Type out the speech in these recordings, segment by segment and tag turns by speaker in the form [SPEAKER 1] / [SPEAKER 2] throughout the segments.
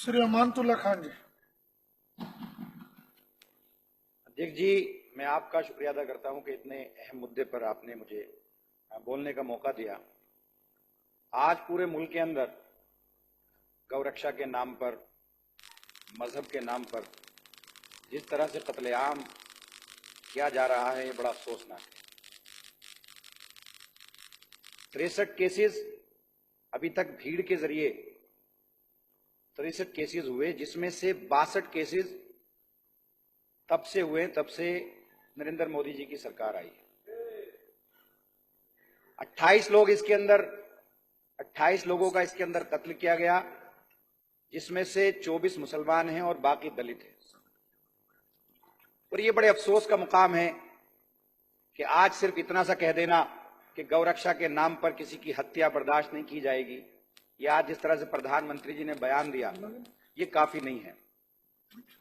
[SPEAKER 1] श्री अमानतुल्लाह खान जी।
[SPEAKER 2] अध्यक्ष जी, मैं आपका शुक्रिया अदा करता हूं कि इतने अहम मुद्दे पर आपने मुझे बोलने का मौका दिया। आज पूरे मुल्क के अंदर गौरक्षा के नाम पर, मजहब के नाम पर जिस तरह से कत्लेआम किया जा रहा है, ये बड़ा अफसोसनाक है। 63 केसेस अभी तक भीड़ के जरिए 63 केसेस हुए, जिसमें से 62 केसेस तब से हुए तब से नरेंद्र मोदी जी की सरकार आई है। 28 लोग इसके अंदर 28 लोगों का इसके अंदर कत्ल किया गया, जिसमें से 24 मुसलमान हैं और बाकी दलित हैं। और ये बड़े अफसोस का मुकाम है कि आज सिर्फ इतना सा कह देना कि गौरक्षा के नाम पर किसी की हत्या बर्दाश्त नहीं की जाएगी, या आज जिस तरह से प्रधानमंत्री जी ने बयान दिया, ये काफी नहीं है।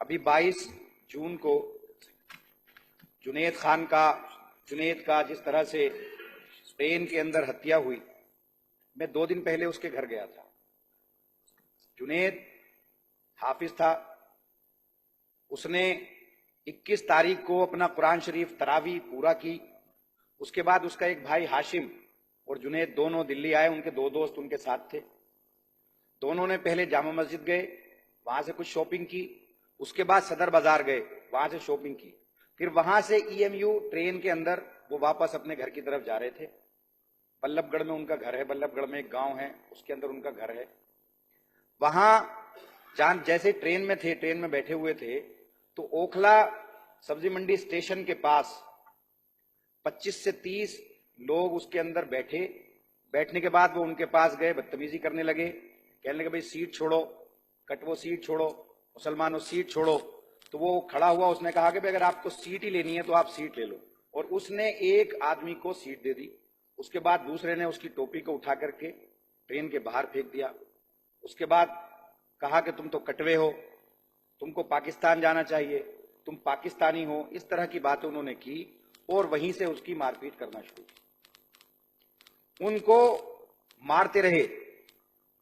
[SPEAKER 2] अभी 22 जून को जुनैद का जिस तरह से ट्रेन के अंदर हत्या हुई, मैं 2 दिन पहले उसके घर गया था। जुनैद हाफिज था, उसने 21 तारीख को अपना कुरान शरीफ तरावी पूरा की। उसके बाद उसका एक भाई हाशिम और जुनैद दोनों दिल्ली आए, उनके 2 दोस्त उनके साथ थे। दोनों ने पहले जामा मस्जिद गए, वहां से कुछ शॉपिंग की, उसके बाद सदर बाजार गए, वहां से शॉपिंग की, फिर वहां से ईएमयू ट्रेन के अंदर वो वापस अपने घर की तरफ जा रहे थे। बल्लभगढ़ में उनका घर है, बल्लभगढ़ में एक गांव है, उसके अंदर उनका घर है। वहां जैसे ट्रेन में थे, ट्रेन में बैठे हुए थे, तो ओखला सब्जी मंडी स्टेशन के पास 25 से 30 लोग उसके अंदर बैठे। बैठने के बाद वो उनके पास गए, बदतमीजी करने लगे, कहने लगे भाई सीट छोड़ो, कटवो सीट छोड़ो, मुसलमानों सीट छोड़ो। तो वो खड़ा हुआ, उसने कहा कि भाई अगर आपको सीट ही लेनी है तो आप सीट ले लो, और उसने एक आदमी को सीट दे दी। उसके बाद दूसरे ने उसकी टोपी को उठा करके ट्रेन के बाहर फेंक दिया। उसके बाद कहा कि तुम तो कटवे हो, तुमको पाकिस्तान जाना चाहिए, तुम पाकिस्तानी हो, इस तरह की बातें उन्होंने की और वहीं से उसकी मारपीट करना शुरू की। उनको मारते रहे,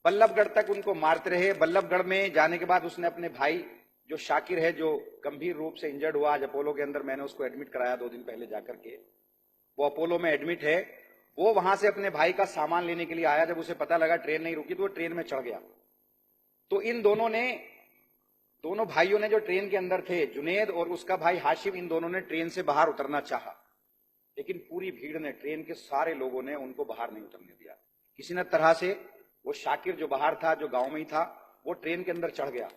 [SPEAKER 2] बल्लभगढ़ तक उनको मारते रहे। बल्लभगढ़ में जाने के बाद उसने अपने भाई जो शाकिर है, जो गंभीर रूप से इंजर्ड हुआ, आज अपोलो के अंदर, मैंने उसको एडमिट कराया 2 दिन पहले जाकर के, वो अपोलो में एडमिट है। वो वहां से अपने भाई का सामान लेने के लिए आया। जब उसे पता लगा ट्रेन नहीं रुकी तो वो ट्रेन में चढ़ गया। तो इन दोनों भाइयों ने जो ट्रेन के अंदर थे, जुनैद और उसका भाई हाशिम, इन दोनों ने ट्रेन से बाहर उतरना चाहा, लेकिन पूरी भीड़ ने, ट्रेन के सारे लोगों ने उनको बाहर नहीं उतरने दिया। किसी न तरह से वो शाकिर जो बाहर था, जो गांव में ही था, वो ट्रेन के अंदर चढ़ गया।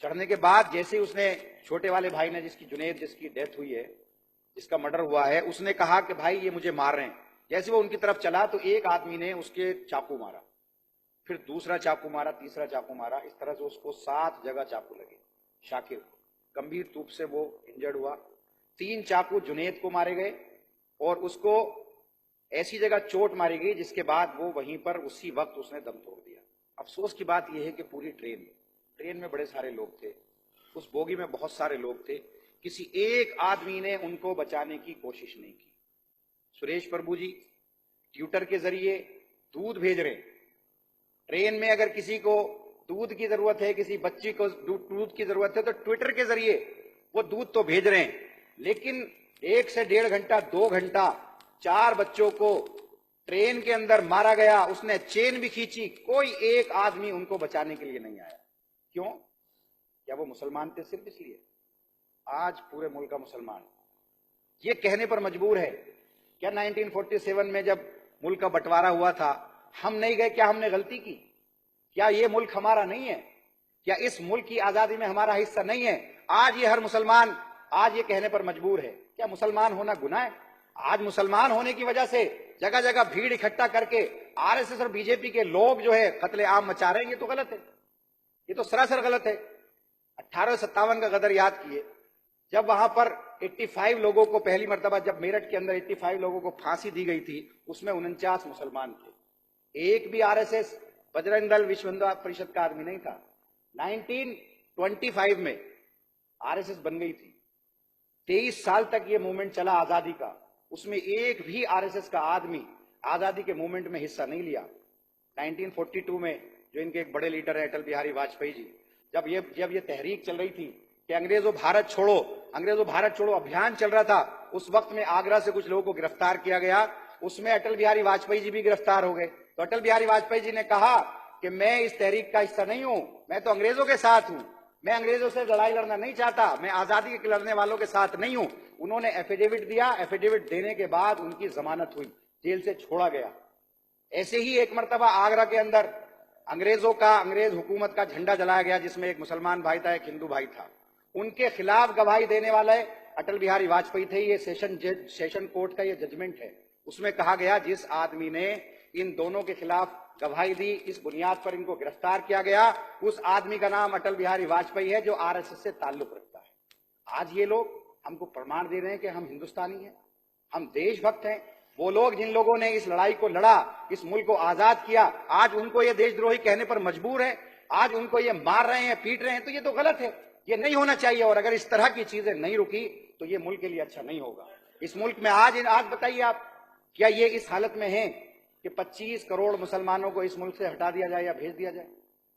[SPEAKER 2] चढ़ने के बाद जैसे ही उसने, छोटे वाले भाई ने, जुनैद जिसकी डेथ हुई है, जिसका मर्डर हुआ है, उसने कहा कि भाई ये मुझे मार रहे हैं। जैसे वो उनकी तरफ चला तो एक आदमी ने उसके चाकू मारा, फिर दूसरा चाकू मारा, तीसरा चाकू मारा, इस तरह से उसको 7 जगह चाकू लगे। शाकिर गंभीर रूप से वो इंजर्ड हुआ। 3 चाकू जुनैद को मारे गए और उसको ऐसी जगह चोट मारी गई जिसके बाद वो वहीं पर उसी वक्त उसने दम तोड़ दिया। अफसोस की बात यह है कि पूरी ट्रेन में बड़े सारे लोग थे, उस बोगी में बहुत सारे लोग थे, किसी एक आदमी ने उनको बचाने की कोशिश नहीं की। सुरेश प्रभु जी ट्विटर के जरिए दूध भेज रहे हैं। ट्रेन में अगर किसी को दूध की जरूरत है, किसी बच्ची को दूध की जरूरत है, तो ट्विटर के जरिए वो दूध तो भेज रहे हैं, लेकिन 1 से 1.5 घंटा, 2 घंटा 4 बच्चों को ट्रेन के अंदर मारा गया, उसने चेन भी खींची, कोई एक आदमी उनको बचाने के लिए नहीं आया। क्यों? क्या वो मुसलमान थे सिर्फ इसलिए? आज पूरे मुल्क का मुसलमान ये कहने पर मजबूर है, क्या 1947 में जब मुल्क का बंटवारा हुआ था, हम नहीं गए? क्या हमने गलती की? क्या ये मुल्क हमारा नहीं है? क्या इस मुल्क की आजादी में हमारा हिस्सा नहीं है? आज ये हर मुसलमान आज ये कहने पर मजबूर है, क्या मुसलमान होना गुनाह है? आज मुसलमान होने की वजह से जगह जगह भीड़ इकट्ठा करके आरएसएस और बीजेपी के लोग जो है कत्लेआम मचा रहे हैं, ये तो गलत है, ये तो सरासर गलत है। 1857 का गदर याद किए, जब वहां पर 85 लोगों को पहली मर्तबा, जब मेरठ के अंदर 85 लोगों को फांसी दी गई थी, उसमें 49 मुसलमान थे, एक भी आरएसएस, बजरंग दल, विश्व हिंदू परिषद का आदमी नहीं था। 1925 में आरएसएस बन गई थी, 23 साल तक ये मूवमेंट चला आजादी का, उसमें एक भी आरएसएस का आदमी आजादी के मूवमेंट में हिस्सा नहीं लिया। 1942 में जो इनके एक बड़े लीडर है अटल बिहारी वाजपेयी जी, जब ये तहरीक चल रही थी कि अंग्रेजों भारत छोड़ो अभियान चल रहा था, उस वक्त में आगरा से कुछ लोगों को गिरफ्तार किया गया। उसमें अटल बिहारी वाजपेयी जी भी गिरफ्तार हो गए। तो अटल बिहारी वाजपेयी जी ने कहा कि मैं इस तहरीक का हिस्सा नहीं हूं, मैं तो अंग्रेजों के साथ हूं, मैं अंग्रेजों से लड़ाई लड़ना नहीं चाहता, मैं आजादी के लड़ने वालों के साथ नहीं हूं। उन्होंने एफिडेविट दिया। एफिडेविट देने के बाद उनकी जमानत हुई, जेल से छोड़ा गया। ऐसे ही एक मर्तबा आगरा के अंदर अंग्रेज हुकूमत का झंडा जलाया गया, जिसमें एक मुसलमान भाई था, एक हिंदू भाई था। उनके खिलाफ गवाही देने वाले अटल बिहारी वाजपेयी थे। ये सेशन कोर्ट का ये जजमेंट है। उसमें कहा गया जिस आदमी ने इन दोनों के खिलाफ गवाही दी, इस बुनियाद पर इनको गिरफ्तार किया गया, उस आदमी का नाम अटल बिहारी वाजपेयी है, जो आरएसएस से ताल्लुक रखता है। आज ये लोग हमको प्रमाण दे रहे हैं कि हम हिंदुस्तानी हैं, हम देशभक्त हैं। वो लोग जिन लोगों ने इस लड़ाई को लड़ा, इस मुल्क को आजाद किया, आज उनको ये देशद्रोही कहने पर मजबूर है, आज उनको ये मार रहे हैं, पीट रहे हैं, तो ये तो गलत है, ये नहीं होना चाहिए। और अगर इस तरह की चीजें नहीं रुकी तो ये मुल्क के लिए अच्छा नहीं होगा। इस मुल्क में आज बताइए आप, क्या ये इस हालत में है कि 25 करोड़ मुसलमानों को इस मुल्क से हटा दिया जाए या भेज दिया जाए?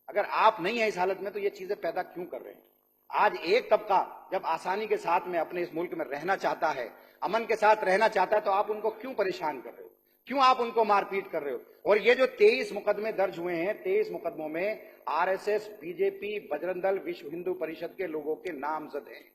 [SPEAKER 2] अगर आप नहीं है इस हालत में तो ये चीजें पैदा क्यों कर रहे हैं? आज एक तबका जब आसानी के साथ में अपने इस मुल्क में रहना चाहता है, अमन के साथ रहना चाहता है, तो आप उनको क्यों परेशान कर रहे हो, क्यों आप उनको मारपीट कर रहे हो? और ये जो 23 मुकदमे दर्ज हुए हैं, 23 मुकदमों में आरएसएस, बीजेपी, बजरंग दल, विश्व हिंदू परिषद के लोगों के नामजद हैं।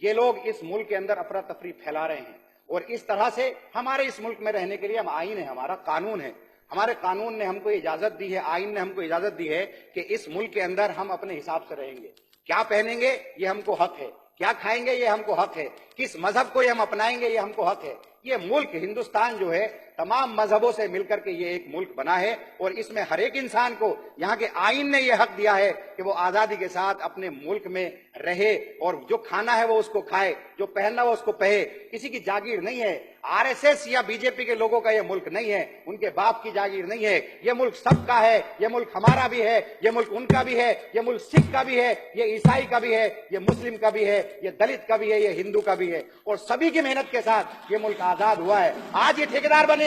[SPEAKER 2] ये लोग इस मुल्क के अंदर अफरा तफरी फैला रहे हैं। और इस तरह से हमारे इस मुल्क में रहने के लिए हम आईन है, हमारा कानून है, हमारे कानून ने हमको इजाजत दी है, आईन ने हमको इजाजत दी है कि इस मुल्क के अंदर हम अपने हिसाब से रहेंगे। क्या पहनेंगे ये हमको हक है, क्या खाएंगे ये हमको हक है, किस मजहब को ये हम अपनाएंगे ये हमको हक है। ये मुल्क हिंदुस्तान जो है तमाम मजहबों से मिलकर के ये एक मुल्क बना है और इसमें हर एक इंसान को यहाँ के आईन ने यह हक दिया है कि वो आजादी के साथ अपने मुल्क में रहे और जो खाना है वो उसको खाए, जो पहनना वो उसको पहने। किसी की जागीर नहीं है, आरएसएस या बीजेपी के लोगों का ये मुल्क नहीं है, उनके बाप की जागीर नहीं है। ये मुल्क सबका है, ये मुल्क हमारा भी है, ये मुल्क उनका भी है, ये मुल्क सिख का भी है, ये ईसाई का भी है, ये मुस्लिम का भी है, ये दलित का भी है, ये हिंदू का भी है। और सभी की मेहनत के साथ ये मुल्क आजाद हुआ है। आज ये ठेकेदार बने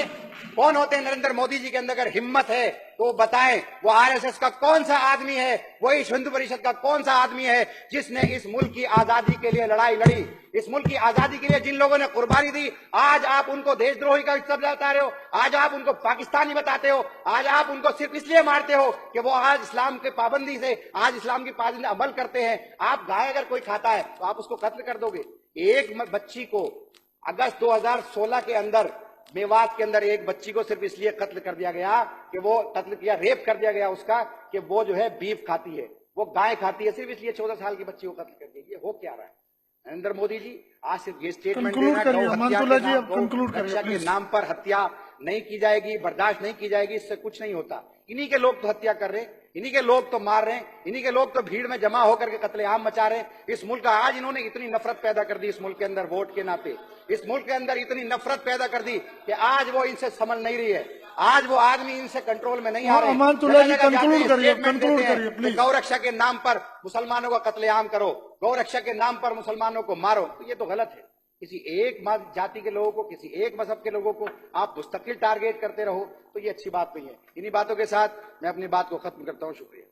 [SPEAKER 2] कौन होते हैं नरेंद्र मोदी जी के अंदर अगर हिम्मत है तो बताएं, वो आरएसएस का कौन सा आदमी है, वो इस हिंदू परिषद का कौन सा आदमी है जिसने इस मुल्क की आजादी के लिए लड़ाई लड़ी, इस मुल्क की आजादी के लिए जिन लोगों ने कुर्बानी दी। आज आप उनको देशद्रोही का शब्द बता रहे हो, आज आप उनको पाकिस्तानी बताते हो, आज आप उनको सिर्फ इसलिए मारते हो कि वो आज इस्लाम के पाबंदी से, आज इस्लाम की पाबंदी अमल करते हैं। आप गाय अगर कोई खाता है तो आप उसको कत्ल कर दोगे। एक बच्ची को अगस्त 2016 के अंदर मेवात के अंदर एक बच्ची को सिर्फ इसलिए कत्ल कर दिया गया कि वो कत्ल किया, रेप कर दिया गया उसका, कि वो जो है बीफ खाती है, वो गाय खाती है, सिर्फ इसलिए 14 साल की बच्ची को कत्ल कर दिया। ये हो क्या रहा है? नरेंद्र मोदी जी आज सिर्फ ये स्टेटमेंट देना, रक्षा के नाम पर हत्या नहीं की जाएगी, बर्दाश्त नहीं की जाएगी, इससे कुछ नहीं होता। इन्हीं के लोग तो हत्या कर रहे हैं, इन्हीं के लोग तो मार रहे हैं, इन्हीं के लोग तो भीड़ में जमा होकर के कत्लेआम मचा रहे हैं। इस मुल्क का आज इन्होंने इतनी नफरत पैदा कर दी, इस मुल्क के अंदर वोट के नाते इस मुल्क के अंदर इतनी नफरत पैदा कर दी कि आज वो इनसे संभल नहीं रही है, आज वो आदमी इनसे कंट्रोल में नहीं आ रहे। गौ रक्षा के नाम पर मुसलमानों का कत्लेआम करो, गौ रक्षा के नाम पर मुसलमानों को मारो, तो ये तो गलत है। किसी एक जाति के लोगों को, किसी एक मजहब के लोगों को आप मुस्तकिल टारगेट करते रहो तो ये अच्छी बात नहीं है। इन्हीं बातों के साथ मैं अपनी बात को खत्म करता हूं। शुक्रिया।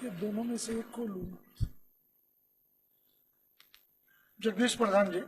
[SPEAKER 1] ये दोनों में से एक को लूं। जगदीश प्रधान जी।